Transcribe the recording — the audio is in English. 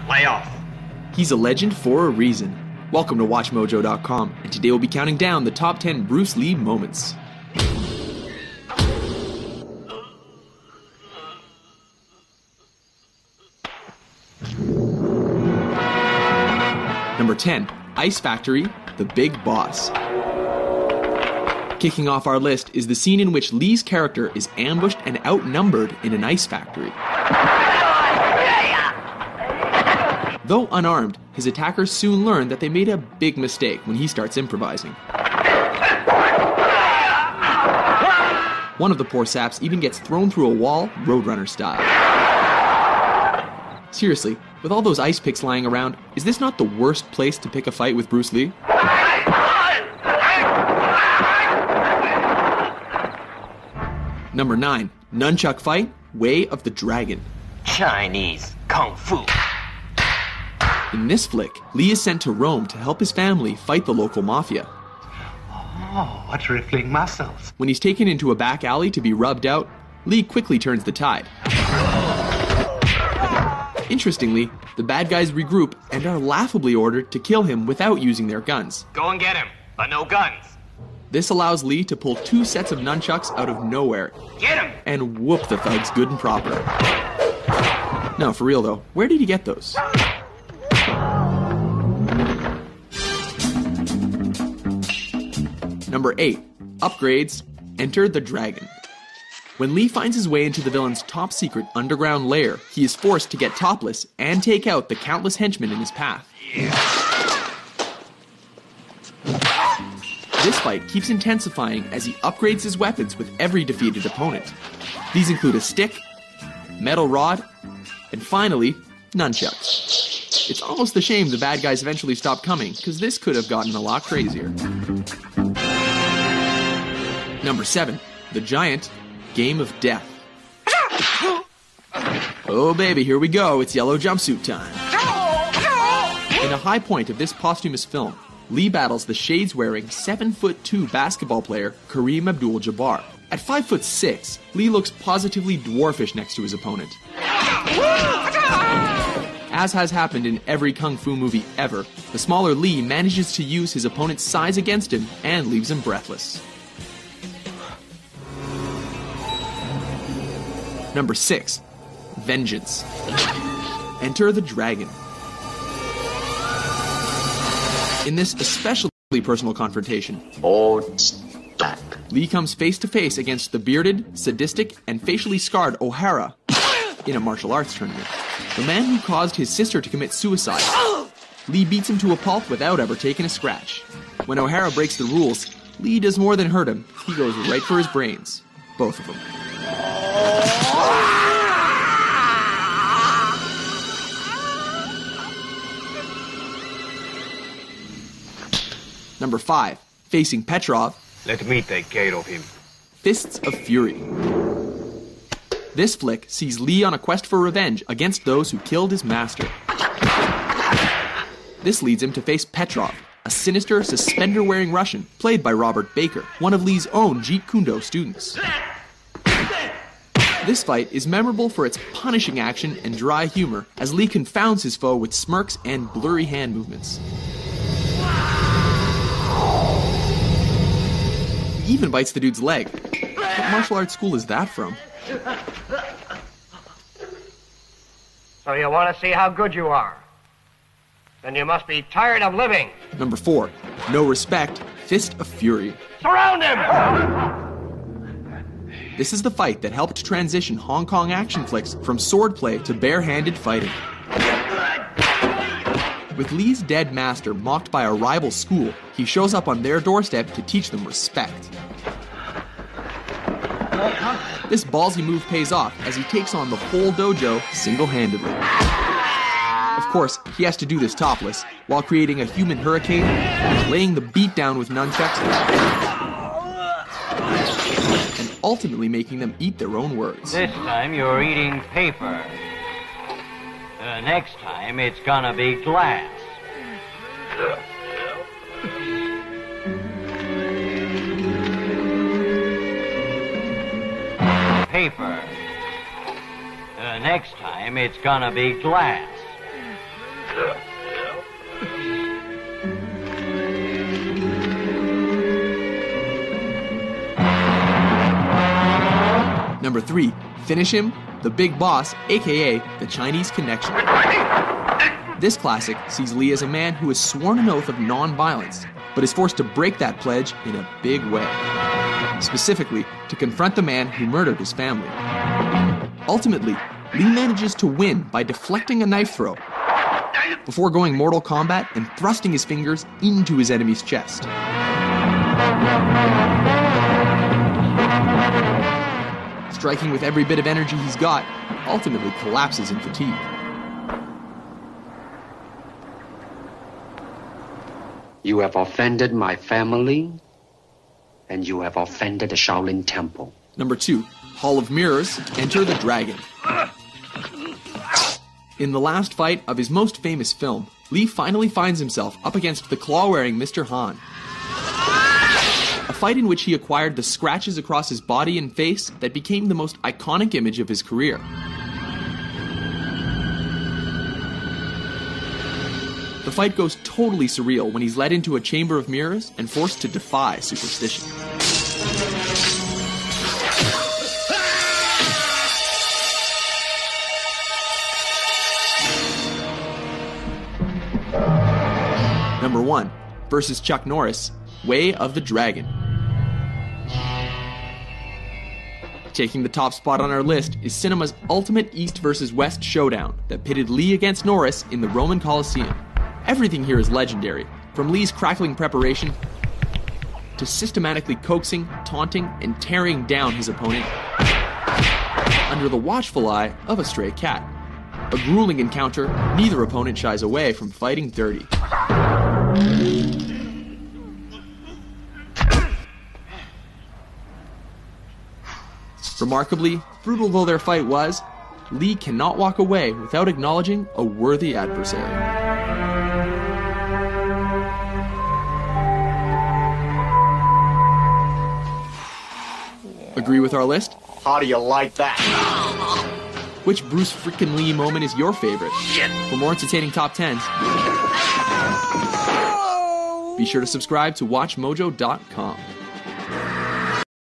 Playoff. He's a legend for a reason. Welcome to WatchMojo.com, and today we'll be counting down the top 10 Bruce Lee moments. Number 10, Ice Factory, The Big Boss. Kicking off our list is the scene in which Lee's character is ambushed and outnumbered in an ice factory. Though unarmed, his attackers soon learn that they made a big mistake when he starts improvising. One of the poor saps even gets thrown through a wall, Roadrunner style. Seriously, with all those ice picks lying around, is this not the worst place to pick a fight with Bruce Lee? Number 9, Nunchuck Fight, Way of the Dragon. Chinese Kung Fu. In this flick, Lee is sent to Rome to help his family fight the local mafia. Oh, what rippling muscles. When he's taken into a back alley to be rubbed out, Lee quickly turns the tide. Interestingly, the bad guys regroup and are laughably ordered to kill him without using their guns. Go and get him, but no guns. This allows Lee to pull 2 sets of nunchucks out of nowhere. Get him! And whoop the thugs good and proper. No, for real though, where did he get those? Number 8, Upgrades, Enter the Dragon. When Lee finds his way into the villain's top secret underground lair, he is forced to get topless and take out the countless henchmen in his path. This fight keeps intensifying as he upgrades his weapons with every defeated opponent. These include a stick, metal rod, and finally, nunchucks. It's almost a shame the bad guys eventually stopped coming, because this could have gotten a lot crazier. Number 7, The Giant, Game of Death. Oh baby, here we go, it's yellow jumpsuit time. In a high point of this posthumous film, Lee battles the shades-wearing 7'2" basketball player Kareem Abdul-Jabbar. At 5'6", Lee looks positively dwarfish next to his opponent. As has happened in every kung fu movie ever, the smaller Lee manages to use his opponent's size against him and leaves him breathless. Number 6, Vengeance. Enter the Dragon. In this especially personal confrontation, Lee comes face to face against the bearded, sadistic, and facially scarred O'Hara in a martial arts tournament. The man who caused his sister to commit suicide. Lee beats him to a pulp without ever taking a scratch. When O'Hara breaks the rules, Lee does more than hurt him. He goes right for his brains. Both of them. Number 5, facing Petrov. Let me take care of him. Fists of Fury. This flick sees Lee on a quest for revenge against those who killed his master. This leads him to face Petrov, a sinister, suspender-wearing Russian, played by Robert Baker, one of Lee's own Jeet Kune Do students. This fight is memorable for its punishing action and dry humor, as Lee confounds his foe with smirks and blurry hand movements. He even bites the dude's leg. What martial arts school is that from? So you want to see how good you are? Then you must be tired of living. Number 4, No Respect, Fist of Fury. Surround him! This is the fight that helped transition Hong Kong action flicks from swordplay to bare-handed fighting. With Lee's dead master mocked by a rival school, he shows up on their doorstep to teach them respect. This ballsy move pays off as he takes on the whole dojo single-handedly. Of course, he has to do this topless, while creating a human hurricane, laying the beat down with nunchucks, and ultimately making them eat their own words. This time you're eating paper. Next time it's gonna be glass. Paper. Next time it's gonna be glass. Number 3, Finish Him, the Big Boss, aka the Chinese Connection. This classic sees Lee as a man who has sworn an oath of non-violence, but is forced to break that pledge in a big way. Specifically, to confront the man who murdered his family. Ultimately, Lee manages to win by deflecting a knife throw, before going Mortal Kombat and thrusting his fingers into his enemy's chest. Striking with every bit of energy he's got, ultimately collapses in fatigue. You have offended my family, and you have offended the Shaolin Temple. Number 2, Hall of Mirrors, Enter the Dragon. In the last fight of his most famous film, Lee finally finds himself up against the claw-wearing Mr. Han. A fight in which he acquired the scratches across his body and face that became the most iconic image of his career. The fight goes totally surreal when he's led into a chamber of mirrors and forced to defy superstition. Number 1, versus Chuck Norris, Way of the Dragon. Taking the top spot on our list is cinema's ultimate East versus West showdown that pitted Lee against Norris in the Roman Colosseum. Everything here is legendary, from Lee's crackling preparation to systematically coaxing, taunting, and tearing down his opponent under the watchful eye of a stray cat. A grueling encounter, neither opponent shies away from fighting dirty. Remarkably, brutal though their fight was, Lee cannot walk away without acknowledging a worthy adversary. Agree with our list? How do you like that? Which Bruce frickin' Lee moment is your favorite? For more entertaining top 10s, be sure to subscribe to WatchMojo.com.